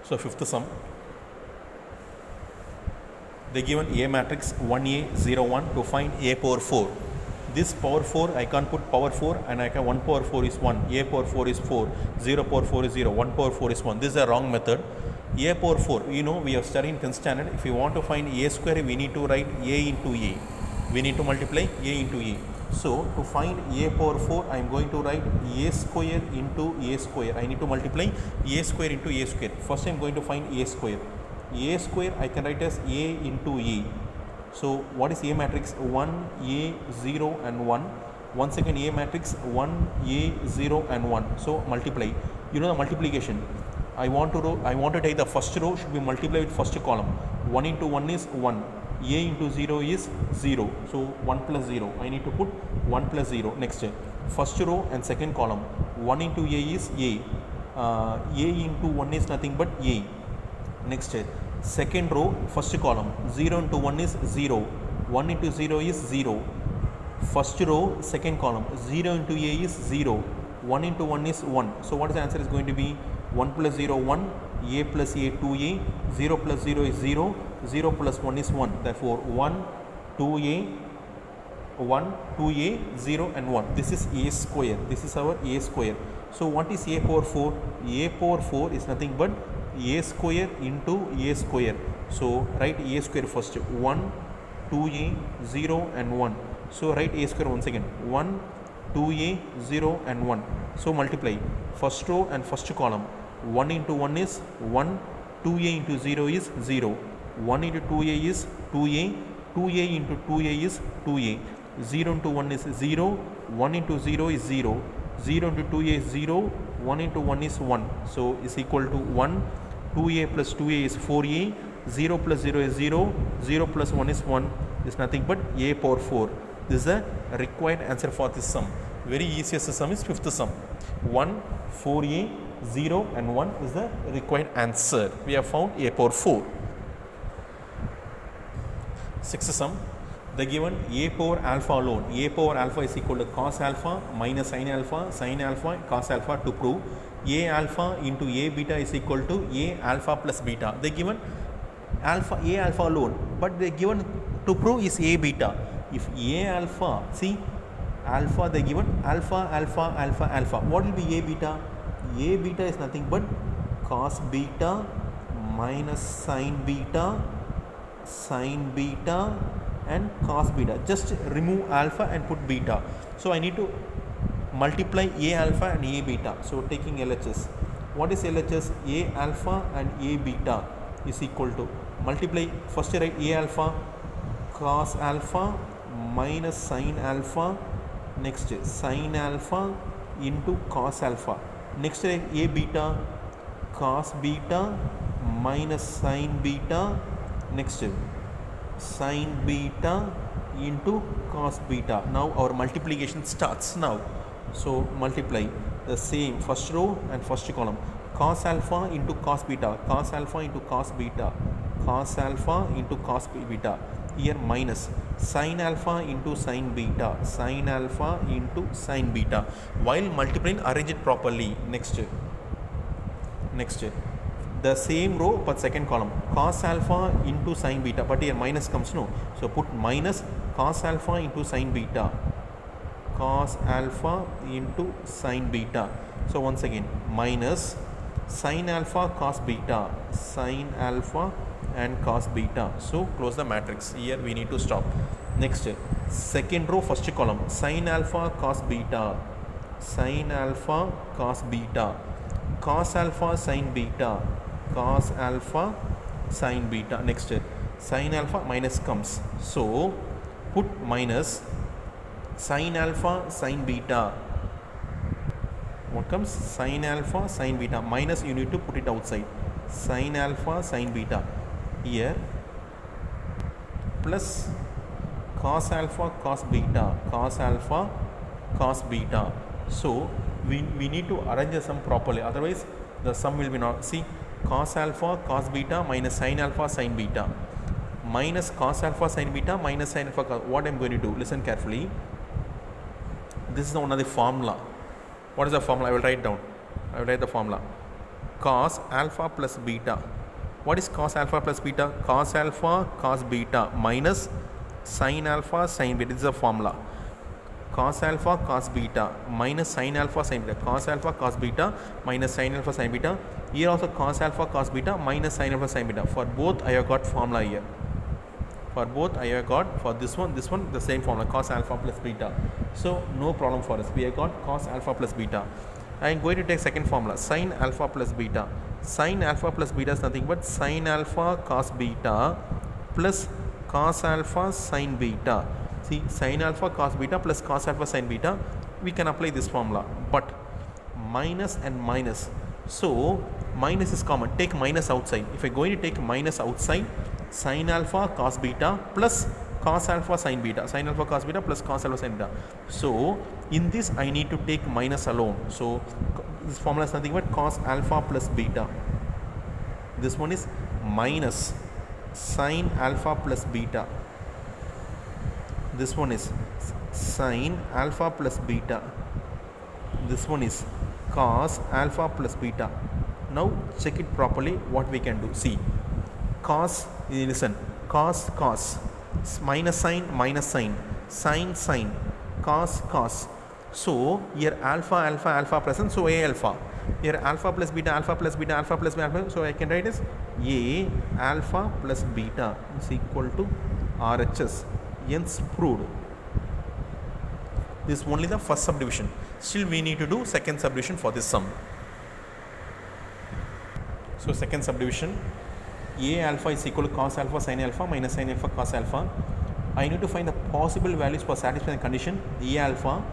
So fifth sum, they given A matrix 1A 0 1 to find A power 4. This power 4 I can't put power 4 and I can 1 power 4 is 1, A power 4 is 4, 0 power 4 is 0, 1 power 4 is 1. This is a wrong method. A power 4, we have studied in 10th standard. If you want to find A square, we need to write A into A. We need to multiply A into A. So to find A power 4, I am going to write A square into A square. I need to multiply A square into A square. First I am going to find A square. A square I can write as A into A. So what is A matrix? 1, A, 0 and 1. Once again A matrix 1, A, 0 and 1. So multiply. You know the multiplication. I want to take the first row should be multiplied with first column. 1 into 1 is 1. A into 0 is 0. So 1 plus 0. I need to put 1 plus 0. Next, first row and second column. 1 into A is A. A into 1 is nothing but A. Next, second row, first column. 0 into 1 is 0. 1 into 0 is 0. First row, second column. 0 into A is 0. 1 into 1 is 1. So what is the answer is going to be? 1 plus 0, 1. A plus A, 2A. 0 plus 0 is 0. 0 plus 1 is 1. Therefore, 1, 2A, 1, 2A, 0 and 1. This is A square. This is our A square. So what is A power 4? A power 4 is nothing but A square into A square. So write A square first. 1, 2A, 0 and 1. So write A square once again. 1, 2A, 0 and 1. So multiply first row and first column. 1 into 1 is 1. 2A into 0 is 0. 1 into 2A is 2A. 2A into 2A is 2A. 0 into 1 is 0. 1 into 0 is 0. 0 into 2A is 0. 1 into 1 is 1. So is equal to 1. 2A plus 2A is 4A. 0 plus 0 is 0. 0 plus 1 is 1. Is nothing but A power 4. This is the required answer for this sum. Very easiest sum is fifth sum. 1, 4A, 0 and 1 is the required answer. We have found A power 4. Sixth sum, the given A power alpha alone. A power alpha is equal to cos alpha minus sin alpha, cos alpha to prove A alpha into A beta is equal to A alpha plus beta. They given alpha A alpha alone, but they given to prove is A beta. If A alpha, see alpha they given alpha alpha alpha alpha. What will be A beta? A beta is nothing but cos beta minus sin beta and cos beta. Just remove alpha and put beta. So I need to multiply A alpha and A beta. So taking LHS. What is LHS? A alpha and A beta is equal to multiply. First write A alpha cos alpha minus sin alpha. Next sin alpha into cos alpha. Next write A beta cos beta minus sin beta. Next sin beta into cos beta. Now our multiplication starts now. So multiply the same first row and first column. Cos alpha into cos beta, cos alpha into cos beta, cos alpha into cos beta. Here minus sin alpha into sin beta, sin alpha into sin beta. While multiplying, arrange it properly. Next the same row but second column, cos alpha into sin beta, but here minus comes, no, so put minus cos alpha into sin beta, cos alpha into sin beta. So once again minus sin alpha cos beta, sin alpha and cos beta. So close the matrix. Here we need to stop. Next second row first column, sin alpha cos beta, sin alpha cos beta, cos alpha sin beta, cos alpha sin beta. Next sin alpha minus comes, so put minus sin alpha sin beta. What comes? Sin alpha sin beta minus, you need to put it outside, sin alpha sin beta. Here plus cos alpha cos beta, cos alpha cos beta. So we need to arrange the sum properly, otherwise the sum will be not. See, cos alpha cos beta minus sin alpha sin beta minus cos alpha sin beta minus sin alpha cos. What I am going to do, listen carefully. This is one of the formula. What is the formula? I will write down. I will write the formula. cos alpha plus beta. What is cos alpha plus beta? Cos alpha cos beta minus sin alpha sin beta. This is a formula. Cos alpha cos beta minus sin alpha sin beta. Cos alpha cos beta minus sin alpha sin beta. Here also cos alpha cos beta minus sin alpha sin beta. For both I have got formula here. For both I have got, for this one the same formula, cos alpha plus beta. So no problem for us. We have got cos alpha plus beta. I am going to take second formula, sin alpha plus beta. Sin alpha plus beta is nothing but sin alpha cos beta plus cos alpha sin beta. See, sin alpha cos beta plus cos alpha sin beta, we can apply this formula, but minus and minus. So minus is common, take minus outside. If I am going to take minus outside, sin alpha cos beta plus cos alpha sin beta, sin alpha cos beta plus cos alpha sin beta. So in this I need to take minus alone. So this formula is nothing but cos alpha plus beta. This one is minus sin alpha plus beta. This one is sin alpha plus beta. This one is cos alpha plus beta. Now check it properly what we can do. See, cos, listen, cos cos, minus sin, sin, cos. So here alpha present, so a alpha. Here alpha plus beta, so I can write as a alpha plus beta is equal to RHS. Hence proved. This is only the first subdivision. Still we need to do second subdivision for this sum. So second subdivision, a alpha is equal to cos alpha sin alpha minus sin alpha cos alpha. I need to find the possible values for satisfying the condition a alpha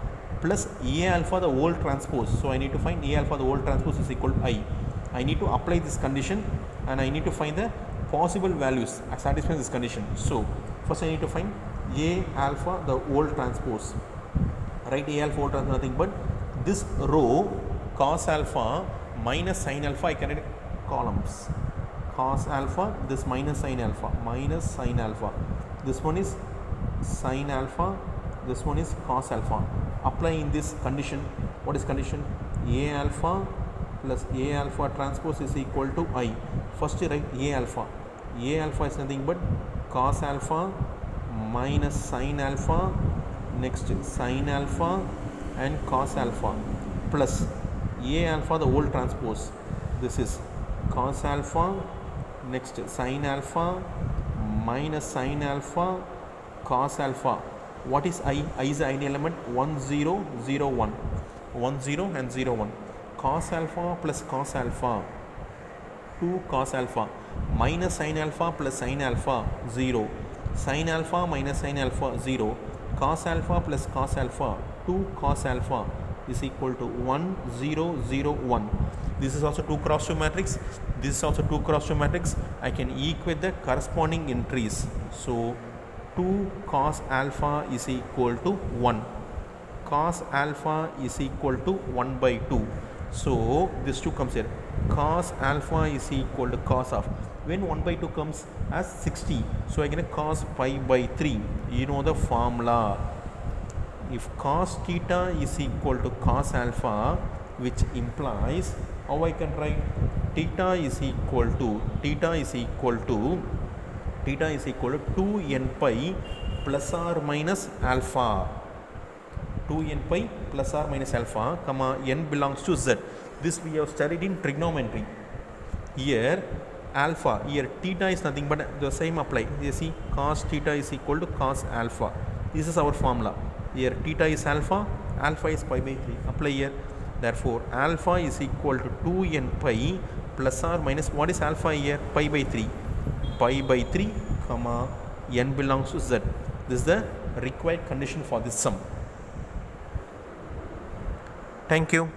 plus a alpha the whole transpose. So I need to find a alpha the whole transpose is equal to I. I need to apply this condition and I need to find the possible values satisfying this condition. So first I need to find a alpha the whole transpose. Write a alpha whole transpose, nothing but this row cos alpha minus sin alpha, I can write columns. Cos alpha, this minus sin alpha, this one is sin alpha, this one is cos alpha. Apply in this condition. What is condition? A alpha plus a alpha transpose is equal to I. First you write a alpha. A alpha is nothing but cos alpha minus sin alpha, next sin alpha and cos alpha plus a alpha the whole transpose. This is cos alpha, next sin alpha minus sin alpha cos alpha. What is I? I is the ideal element 1 0 0 1. 1 0 and 0 1. Cos alpha plus cos alpha 2 cos alpha minus sin alpha plus sin alpha 0. Sin alpha minus sin alpha 0. Cos alpha plus cos alpha 2 cos alpha is equal to 1 0 0 1. This is also 2 cross 2 matrix. This is also 2 cross 2 matrix. I can equate the corresponding entries. So 2 cos alpha is equal to 1. Cos alpha is equal to 1 by 2. So this 2 comes here. Cos alpha is equal to cos of. When 1 by 2 comes as 60. So I get cos pi by 3. You know the formula. If cos theta is equal to cos alpha, which implies how I can write theta is equal to 2n pi plus or minus alpha. 2n pi plus or minus alpha, comma n belongs to z. This we have studied in trigonometry. Here alpha, here theta is nothing but the same apply. You see cos theta is equal to cos alpha. This is our formula. Here theta is alpha, alpha is pi by 3. Apply here. Therefore alpha is equal to 2n pi plus or minus, what is alpha here? Pi by 3. Pi by 3 comma n belongs to z. This is the required condition for this sum. Thank you.